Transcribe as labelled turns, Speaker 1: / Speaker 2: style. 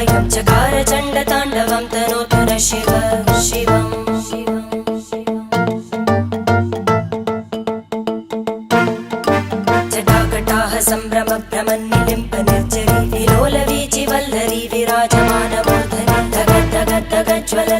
Speaker 1: कायं चकार चण्डताण्डवं तनोतु न शिव शिवम् जटाकटाह सम्भ्रम भ्रमन्निलिम्प निर्जरी विलोलवीचि वल्लरी विराजमानमूर्धनि धगद्धगद्धगज्ज्वल